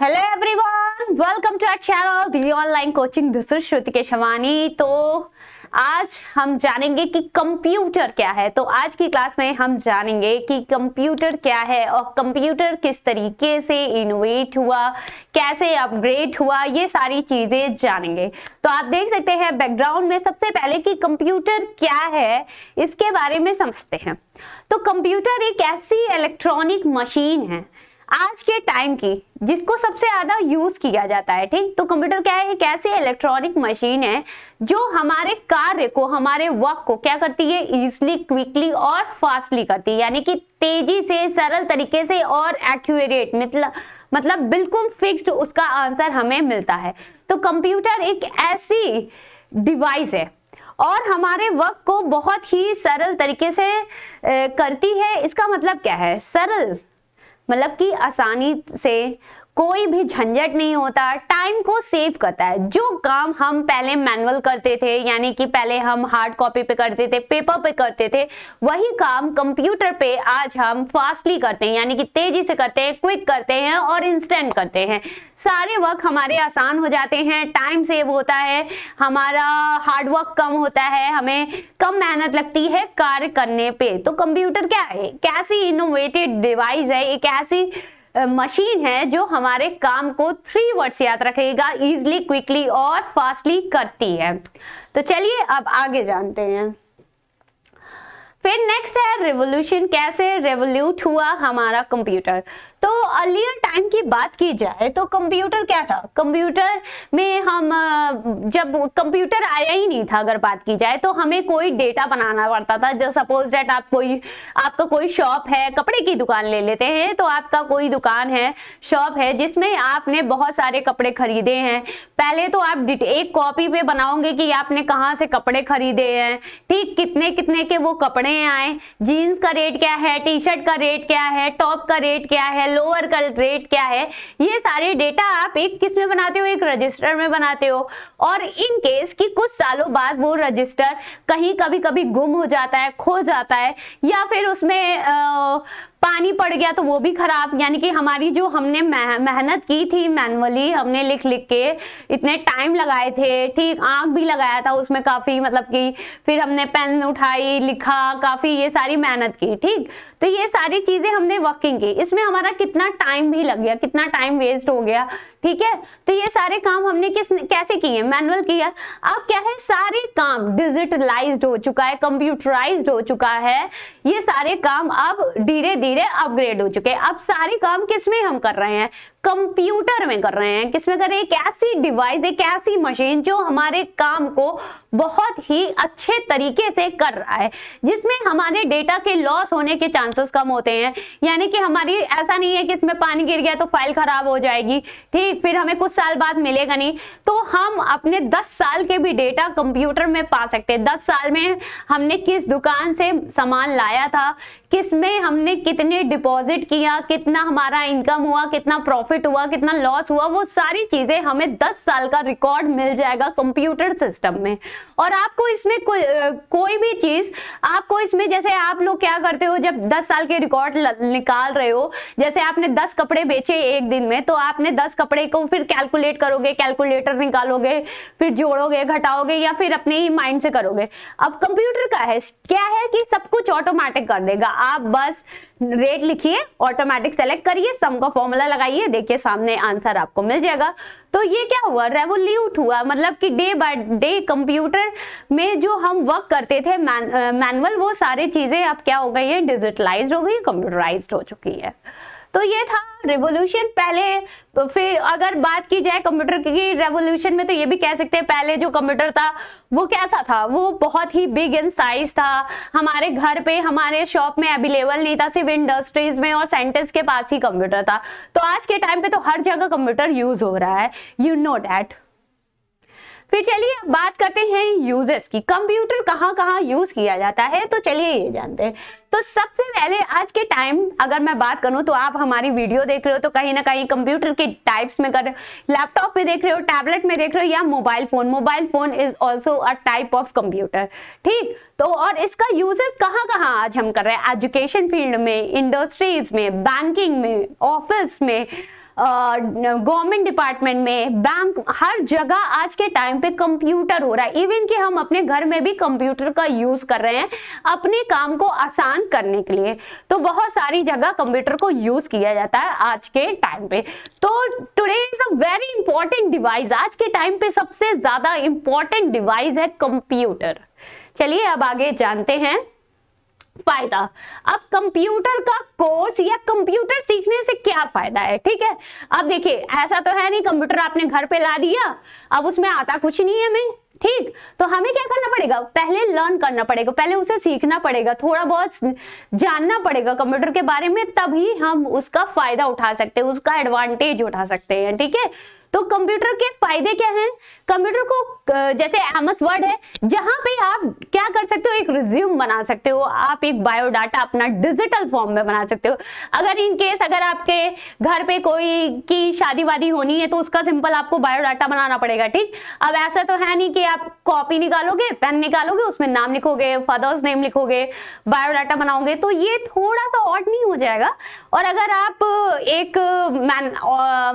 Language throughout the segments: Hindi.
Hello everyone, welcome to our channel the online coaching. This is Shruti Keshwani. तो आज हम जानेंगे कि कंप्यूटर क्या है। तो आज की क्लास में हम जानेंगे कि कंप्यूटर क्या है और कंप्यूटर किस तरीके से इनोवेट हुआ, कैसे अपग्रेड हुआ, ये सारी चीजें जानेंगे। तो आप देख सकते हैं बैकग्राउंड में सबसे पहले कि कंप्यूटर क्या है इसके बारे में समझते हैं। तो कंप्यूटर एक ऐसी इलेक्ट्रॉनिक मशीन है आज के टाइम की जिसको सबसे ज्यादा यूज किया जाता है। ठीक, तो कंप्यूटर क्या है? एक ऐसी इलेक्ट्रॉनिक मशीन है जो हमारे कार्य को, हमारे वर्क को क्या करती है? इजीली, क्विकली और फास्टली करती है, यानी कि तेजी से, सरल तरीके से और एक्यूरेट, मतलब बिल्कुल फिक्स्ड उसका आंसर हमें मिलता है। तो कंप्यूटर एक ऐसी डिवाइस है और हमारे वर्क को बहुत ही सरल तरीके से करती है। इसका मतलब क्या है? सरल मतलब कि आसानी से, कोई भी झंझट नहीं होता, टाइम को सेव करता है। जो काम हम पहले मैनुअल करते थे, यानी कि पहले हम हार्ड कॉपी पे करते थे, पेपर पे करते थे, वही काम कंप्यूटर पे आज हम फास्टली करते हैं, यानी कि तेजी से करते हैं, क्विक करते हैं और इंस्टेंट करते हैं। सारे वर्क हमारे आसान हो जाते हैं, टाइम सेव होता है, हमारा हार्ड वर्क कम होता है, हमें कम मेहनत लगती है कार्य करने पे। तो कंप्यूटर क्या है? एक ऐसी इनोवेटिव डिवाइस है, एक ऐसी मशीन है जो हमारे काम को 3 वर्ड्स याद रखेगा, इजीली, क्विकली और फास्टली करती है। तो चलिए अब आगे जानते हैं। फिर नेक्स्ट है रेवोल्यूशन। कैसे रेवोल्यूट हुआ हमारा कंप्यूटर? तो अर्लियर टाइम की बात की जाए तो कंप्यूटर क्या था? कंप्यूटर में हम जब कंप्यूटर आया ही नहीं था, अगर बात की जाए तो हमें कोई डेटा बनाना पड़ता था। जो सपोज दैट आपका कोई शॉप है, कपड़े की दुकान ले लेते हैं, तो आपका कोई दुकान है, शॉप है जिसमें आपने बहुत सारे कपड़े खरीदे हैं। पहले तो आप एक कॉपी पे बनाओगे कि आपने कहाँ से कपड़े खरीदे हैं, ठीक, कितने कितने के वो कपड़े आए, जीन्स का रेट क्या है, टी शर्ट का रेट क्या है, टॉप का रेट क्या है, लोअर का रेट क्या है, ये सारे डेटा आप एक किस में बनाते हो? एक रजिस्टर में बनाते हो। और इन केस कि कुछ सालों बाद वो रजिस्टर कहीं कभी कभी गुम हो जाता है, खो जाता है, या फिर उसमें पानी पड़ गया तो वो भी खराब, यानी कि हमारी जो हमने मेहनत की थी मैनुअली, हमने लिख लिख के इतने टाइम लगाए थे, ठीक, आंख भी लगाया था उसमें काफी, मतलब कि फिर हमने पेन उठाई, लिखा, काफी ये सारी मेहनत की, ठीक। तो ये सारी चीजें हमने वर्किंग की, इसमें हमारा कितना टाइम भी लग गया, कितना टाइम वेस्ट हो गया, ठीक है। तो ये सारे काम हमने कैसे किए? मैनुअल किया। अब क्या है? सारे काम डिजिटलाइज्ड हो चुका है, कंप्यूटराइज्ड हो चुका है। ये सारे काम अब धीरे धीरे अपग्रेड हो चुके हैं। अब सारे काम किसमें हम कर रहे हैं? कंप्यूटर में कर रहे हैं। किसमें कर रहे हैं? एक ऐसी डिवाइस, एक ऐसी मशीन जो हमारे काम को बहुत ही अच्छे तरीके से कर रहा है, जिसमें हमारे डेटा के लॉस होने के चांसेस कम होते हैं। यानी कि हमारी ऐसा नहीं है कि इसमें पानी गिर गया तो फाइल खराब हो जाएगी, ठीक, फिर हमें कुछ साल बाद मिलेगा नहीं। तो हम अपने 10 साल के भी डेटा कंप्यूटर में पा सकते हैं। 10 साल में हमने किस दुकान से सामान लाया था, किसमें हमने कितने डिपॉजिट किया, कितना हमारा इनकम हुआ, कितना प्रॉफिट हुआ, कितना लॉस हुआ, वो सारी चीजें हमें 10 साल का रिकॉर्ड मिल जाएगा कंप्यूटर सिस्टम में। और आपको इसमें कोई भी चीज, आपको इसमें, जैसे आप लोग क्या करते हो जब 10 साल के रिकॉर्ड निकाल रहे हो, जैसे आपने 10 कपड़े बेचे एक दिन में, तो आपने 10 कपड़े को फिर कैलकुलेट करोगे, कैलकुलेटर निकालोगे, फिर जोड़ोगे, घटाओगे, या फिर अपने ही माइंड से करोगे। अब कंप्यूटर का है क्या है कि सब कुछ ऑटोमेटिक कर देगा। आप बस रेट लिखिए, ऑटोमेटिक सेलेक्ट करिए, सम का फॉर्मूला लगाइए, देखिए सामने आंसर आपको मिल जाएगा। तो ये क्या हुआ? रेवोल्यूट हुआ, मतलब कि डे बाय डे कंप्यूटर में जो हम वर्क करते थे मैनुअल, वो सारी चीजें अब क्या हो गई है? डिजिटलाइज्ड हो गई, कंप्यूटराइज्ड हो चुकी है। तो ये था रेवोल्यूशन पहले। फिर अगर बात की जाए कंप्यूटर की रेवोल्यूशन में, तो ये भी कह सकते हैं पहले जो कंप्यूटर था वो कैसा था? वो बहुत ही बिग इन साइज था, हमारे घर पे, हमारे शॉप में अवेलेबल नहीं था, सिर्फ इंडस्ट्रीज में और साइंटिस्ट के पास ही कंप्यूटर था। तो आज के टाइम पे तो हर जगह कंप्यूटर यूज हो रहा है, यू नो दैट। फिर चलिए बात करते हैं यूजेस की। कंप्यूटर कहाँ कहाँ यूज किया जाता है, तो चलिए ये जानते हैं। तो सबसे पहले आज के टाइम अगर मैं बात करूं तो आप हमारी वीडियो देख रहे हो तो कहीं ना कहीं कंप्यूटर के टाइप्स में कर रहे हो, लैपटॉप में देख रहे हो, टैबलेट में देख रहे हो, या mobile phone is also a type of computer, ठीक। तो और इसका यूजेस कहाँ कहाँ आज हम कर रहे हैं? एजुकेशन फील्ड में, इंडस्ट्रीज में, बैंकिंग में, ऑफिस में, गवर्नमेंट डिपार्टमेंट में, बैंक, हर जगह आज के टाइम पे कंप्यूटर हो रहा है। इवन कि हम अपने घर में भी कंप्यूटर का यूज कर रहे हैं अपने काम को आसान करने के लिए। तो बहुत सारी जगह कंप्यूटर को यूज किया जाता है आज के टाइम पे। तो today is a very important device, आज के टाइम पे सबसे ज्यादा इंपॉर्टेंट डिवाइस है कंप्यूटर। चलिए अब आगे जानते हैं फायदा। अब कंप्यूटर का कोर्स या कंप्यूटर सीखने से क्या फायदा है, ठीक है। अब देखिए, ऐसा तो है नहीं कंप्यूटर आपने घर पे ला दिया, अब उसमें आता कुछ नहीं है हमें, ठीक। तो हमें क्या करना पड़ेगा, पहले लर्न करना पड़ेगा, पहले उसे सीखना पड़ेगा, थोड़ा बहुत जानना पड़ेगा कंप्यूटर के बारे में, तभी हम उसका फायदा उठा सकते हैं, उसका एडवांटेज उठा सकते हैं, ठीक है। तो कंप्यूटर के फायदे क्या हैं? कंप्यूटर को जैसे एमएस वर्ड है, जहां पे आप क्या कर सकते हो, एक रिज्यूम बना सकते हो, आप एक बायोडाटा अपना डिजिटल फॉर्म में बना सकते हो। अगर इन केस अगर आपके घर पे कोई की शादी वादी होनी है तो उसका सिंपल आपको बायोडाटा बनाना पड़ेगा, ठीक। अब ऐसा तो है नहीं कि आप कॉपी निकालोगे, पेन निकालोगे, उसमें नाम लिखोगे, फादर्स नेम लिखोगे, बायोडाटा बनाओगे, तो ये थोड़ा सा ऑड नहीं हो जाएगा। और अगर आप एक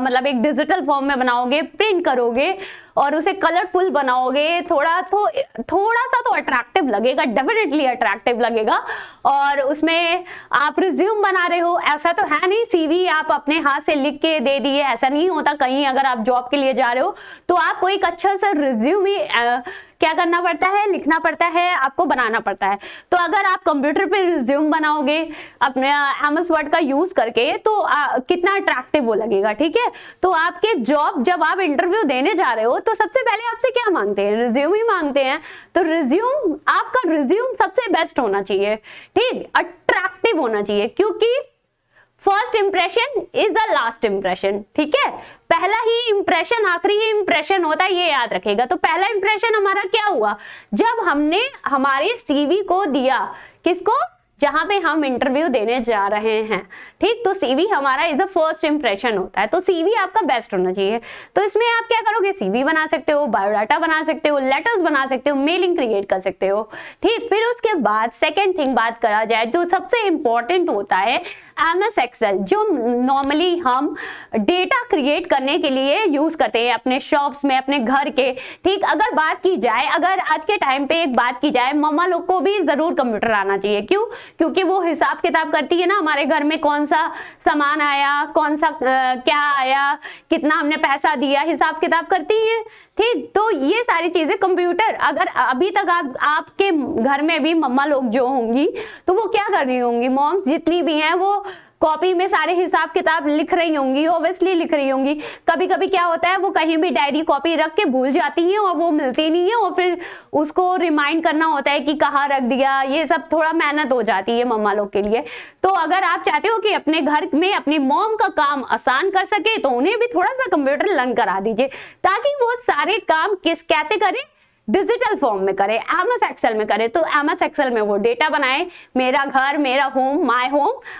मतलब एक डिजिटल फॉर्म में बनाओगे, प्रिंट करोगे और उसे कलरफुल बनाओगे, थोड़ा सा तो अट्रैक्टिव लगेगा, डेफिनेटली अट्रैक्टिव लगेगा। और उसमें आप रिज्यूम बना रहे हो, ऐसा तो है नहीं सीवी आप अपने हाथ से लिख के दे दिए, ऐसा नहीं होता। कहीं अगर आप जॉब के लिए जा रहे हो तो आपको एक अच्छा सा रिज्यूम क्या करना पड़ता है, लिखना पड़ता है, आपको बनाना पड़ता है। तो अगर आप कंप्यूटर पे रिज्यूम बनाओगे अपने एमएस वर्ड का यूज करके, तो कितना अट्रैक्टिव वो लगेगा, ठीक है। तो आपके जॉब जब आप इंटरव्यू देने जा रहे हो तो सबसे पहले आपसे क्या मांगते हैं, रिज्यूम ही मांगते हैं। तो रिज्यूम, आपका रिज्यूम सबसे बेस्ट होना चाहिए, ठीक, अट्रैक्टिव होना चाहिए, क्योंकि first impression is the last impression, ठीक है। पहला ही इंप्रेशन आखिरी ही इंप्रेशन होता है, ये याद रखेगा। तो पहला इंप्रेशन हमारा क्या हुआ, जब हमने हमारे सीवी को दिया, किसको, जहां पे हम इंटरव्यू देने जा रहे हैं, ठीक। तो सीवी हमारा इज द फर्स्ट इंप्रेशन होता है, तो सीवी आपका बेस्ट होना चाहिए। तो इसमें आप क्या करोगे, सीवी बना सकते हो, बायोडाटा बना सकते हो, लेटर्स बना सकते हो, मेलिंग क्रिएट कर सकते हो, ठीक। फिर उसके बाद सेकेंड थिंग बात करा जाए, जो सबसे इंपॉर्टेंट होता है एमएस एक्सेल, जो नॉर्मली हम डेटा क्रिएट करने के लिए यूज करते हैं अपने शॉप्स में, अपने घर के, ठीक। अगर बात की जाए, अगर आज के टाइम पे एक बात की जाए, मम्मा लोग को भी जरूर कंप्यूटर आना चाहिए। क्यों? क्योंकि वो हिसाब किताब करती है ना, हमारे घर में कौन सा सामान आया, कौन सा क्या आया, कितना हमने पैसा दिया, हिसाब किताब करती है, ठीक। तो ये सारी चीजें कंप्यूटर, अगर अभी तक आपके घर में भी मम्मा लोग जो होंगी तो वो क्या कर रही होंगी, मॉम्स जितनी भी हैं वो कॉपी में सारे हिसाब किताब लिख रही होंगी, ऑब्वियसली लिख रही होंगी। कभी कभी क्या होता है, वो कहीं भी डायरी कॉपी रख के भूल जाती हैं और वो मिलती नहीं है, और फिर उसको रिमाइंड करना होता है कि कहाँ रख दिया, ये सब थोड़ा मेहनत हो जाती है मम्मा लोग के लिए। तो अगर आप चाहते हो कि अपने घर में अपनी मॉम का काम आसान कर सके, तो उन्हें भी थोड़ा सा कंप्यूटर लर्न करा दीजिए, ताकि वो सारे काम कैसे करें, डिजिटल फॉर्म में करे, एमएस एक्सेल में करे। तो एमएस एक्सेल में वो डेटा बनाए, मेरा घर, मेरा होम,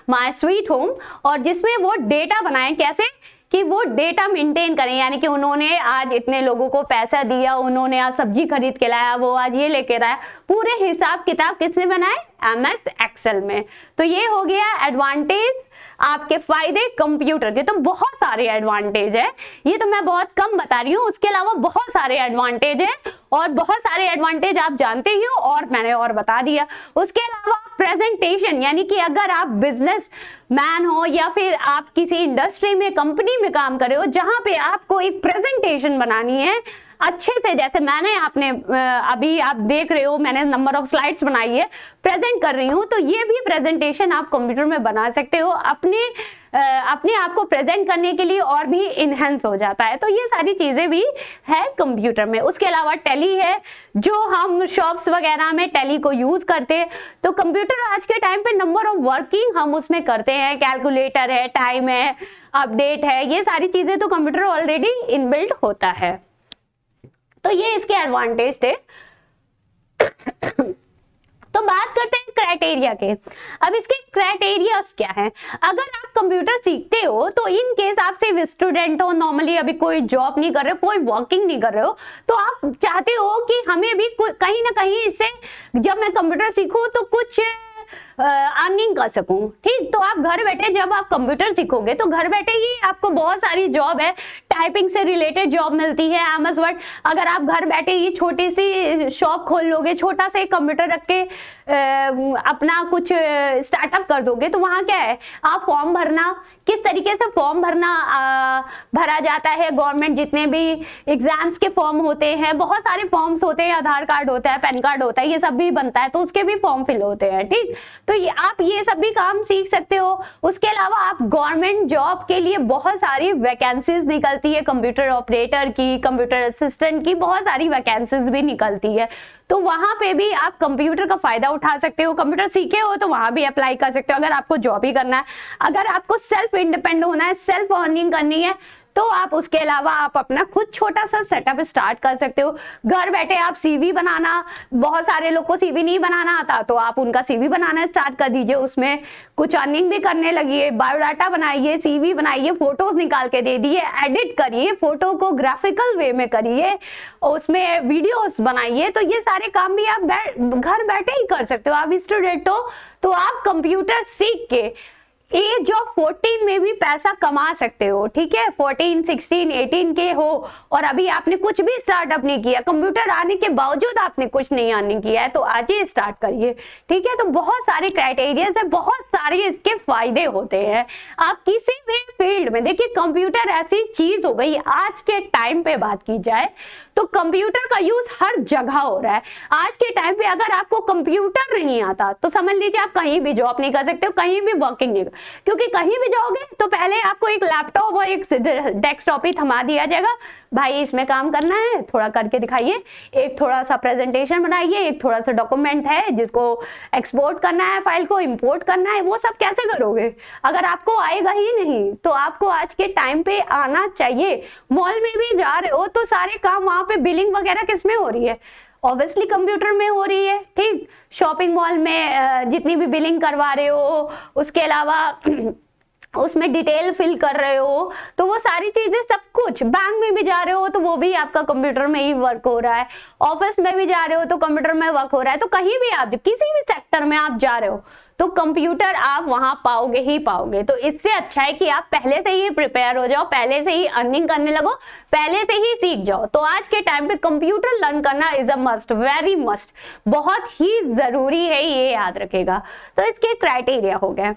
माय स्वीट होम, और जिसमें वो डेटा बनाए कैसे कि वो डेटा मेंटेन करें, यानी कि उन्होंने आज इतने लोगों को पैसा दिया, उन्होंने आज सब्जी खरीद के लाया, वो आज ये लेके आया, पूरे हिसाब किताब किसने बनाए, एमएस एक्सेल में। तो ये हो गया एडवांटेज, आपके फायदे कंप्यूटर के। तो बहुत सारे एडवांटेज है, ये तो मैं बहुत कम बता रही हूँ, उसके अलावा बहुत सारे एडवांटेज है, और बहुत सारे एडवांटेज आप जानते ही हो और मैंने और बता दिया। उसके अलावा प्रेजेंटेशन, यानी कि अगर आप बिजनेस मैन हो या फिर आप किसी इंडस्ट्री में, कंपनी में काम कर रहे हो, जहां पे आपको एक प्रेजेंटेशन बनानी है अच्छे से, जैसे आपने अभी आप देख रहे हो, मैंने नंबर ऑफ स्लाइड्स बनाई है, प्रेजेंट कर रही हूँ, तो ये भी प्रेजेंटेशन आप कंप्यूटर में बना सकते हो, अपने आप को प्रेजेंट करने के लिए, और भी इनहेंस हो जाता है। तो ये सारी चीजें भी है कंप्यूटर में। उसके अलावा टैली है, जो हम शॉप्स वगैरह में टैली को यूज करते हैं। तो कंप्यूटर आज के टाइम पे नंबर ऑफ वर्किंग हम उसमें करते हैं, कैलकुलेटर है, टाइम है, अपडेट है, ये सारी चीजें तो कंप्यूटर ऑलरेडी इनबिल्ट होता है। तो ये इसके एडवांटेज थे। तो बात करते हैं क्राइटेरिया के। अब इसके क्राइटेरियाज क्या है? अगर आप कंप्यूटर सीखते हो, तो इन केस आप सिर्फ स्टूडेंट हो, नॉर्मली अभी कोई जॉब नहीं कर रहे हो, कोई वर्किंग नहीं कर रहे हो, तो आप चाहते हो कि हमें भी कहीं ना कहीं इससे, जब मैं कंप्यूटर सीखूं तो कुछ अर्निंग कर सकूं। ठीक, तो आप घर बैठे जब आप कंप्यूटर सीखोगे तो घर बैठे ही आपको बहुत सारी जॉब है, टाइपिंग से रिलेटेड जॉब मिलती है, एमएस वर्ड। अगर आप घर बैठे ही छोटी सी शॉप खोल लोगे, छोटा सा एक कंप्यूटर रख के अपना कुछ स्टार्टअप कर दोगे, तो वहां क्या है, आप फॉर्म भरना, किस तरीके से फॉर्म भरा जाता है, गवर्नमेंट जितने भी एग्जाम्स के फॉर्म होते हैं, बहुत सारे फॉर्म्स होते हैं, आधार कार्ड होता है, पैन कार्ड होता है, ये सब भी बनता है, तो उसके भी फॉर्म फिल होते हैं। ठीक, तो आप ये सब भी काम सीख सकते हो। उसके अलावा आप गवर्नमेंट जॉब के लिए बहुत सारी वैकेंसीज निकलती है, कंप्यूटर ऑपरेटर की, कंप्यूटर असिस्टेंट की, बहुत सारी वैकेंसीज भी निकलती है, तो वहां पे भी आप कंप्यूटर का फायदा उठा सकते हो। कंप्यूटर सीखे हो तो वहां भी अप्लाई कर सकते हो अगर आपको जॉब ही करना है। अगर आपको सेल्फ इंडिपेंडेंट होना है, सेल्फ अर्निंग करनी है, तो आप उसके अलावा आप अपना खुद छोटा सा सेटअप स्टार्ट कर सकते हो। घर बैठे आप सीवी बनाना, बहुत सारे लोग को सीवी नहीं बनाना आता, तो आप उनका सीवी बनाना स्टार्ट कर दीजिए, उसमें कुछ अर्निंग भी करने लगिए। बायोडाटा बनाइए, सीवी बनाइए, फोटोज निकाल के दे दिए, एडिट करिए, फोटो को ग्राफिकल वे में करिए, उसमें वीडियोस बनाइए। तो ये सारे काम भी आप घर बैठे ही कर सकते हो। आप स्टूडेंट हो तो आप कंप्यूटर सीख के एज ऑफ 14 में भी पैसा कमा सकते हो। ठीक है, 14, 16, 18 के हो और अभी आपने कुछ भी स्टार्टअप नहीं किया, कंप्यूटर आने के बावजूद आपने कुछ नहीं अर्निंग किया है, तो आज ही स्टार्ट करिए। ठीक है, तो बहुत सारे क्राइटेरियाज है, बहुत सारे इसके फायदे होते हैं। आप किसी भी फील्ड में देखिए, कंप्यूटर ऐसी चीज हो गई आज के टाइम पे बात की जाए तो कंप्यूटर का यूज हर जगह हो रहा है। आज के टाइम पे अगर आपको कंप्यूटर नहीं आता तो समझ लीजिए आप कहीं भी जॉब नहीं कर सकते हो, कहीं भी वर्किंग नहीं, क्योंकि कहीं भी जाओगे तो पहले आपको एक लैपटॉप और एक डेस्कटॉप ही थमा दिया जाएगा, भाई इसमें काम करना है, थोड़ा करके दिखाइए, एक थोड़ा सा प्रेजेंटेशन बनाइए, एक थोड़ा सा डॉक्यूमेंट है जिसको एक्सपोर्ट करना है, फाइल को इंपोर्ट करना है, वो सब कैसे करोगे अगर आपको आएगा ही नहीं। तो आपको आज के टाइम पे आना चाहिए। मॉल में भी जा रहे हो तो सारे काम वहां पे बिलिंग वगैरह किसमें हो रही है, ऑब्वियसली कंप्यूटर में हो रही है। ठीक, शॉपिंग मॉल में जितनी भी बिलिंग करवा रहे हो, उसके अलावा उसमें डिटेल फिल कर रहे हो, तो वो सारी चीजें, सब कुछ, बैंक में भी जा रहे हो तो वो भी आपका कंप्यूटर में ही वर्क हो रहा है, ऑफिस में भी जा रहे हो तो कंप्यूटर में वर्क हो रहा है। तो कहीं भी आप किसी भी सेक्टर में आप जा रहे हो तो कंप्यूटर आप वहां पाओगे ही पाओगे। तो इससे अच्छा है कि आप पहले से ही प्रिपेयर हो जाओ, पहले से ही अर्निंग करने लगो, पहले से ही सीख जाओ। तो आज के टाइम पे कंप्यूटर लर्न करना is a must, very must, बहुत ही जरूरी है, ये याद रखेगा। तो इसके क्राइटेरिया हो गए।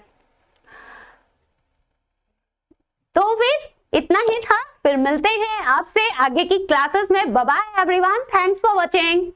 तो फिर इतना ही था, फिर मिलते हैं आपसे आगे की क्लासेस में। Bye bye everyone, thanks for watching.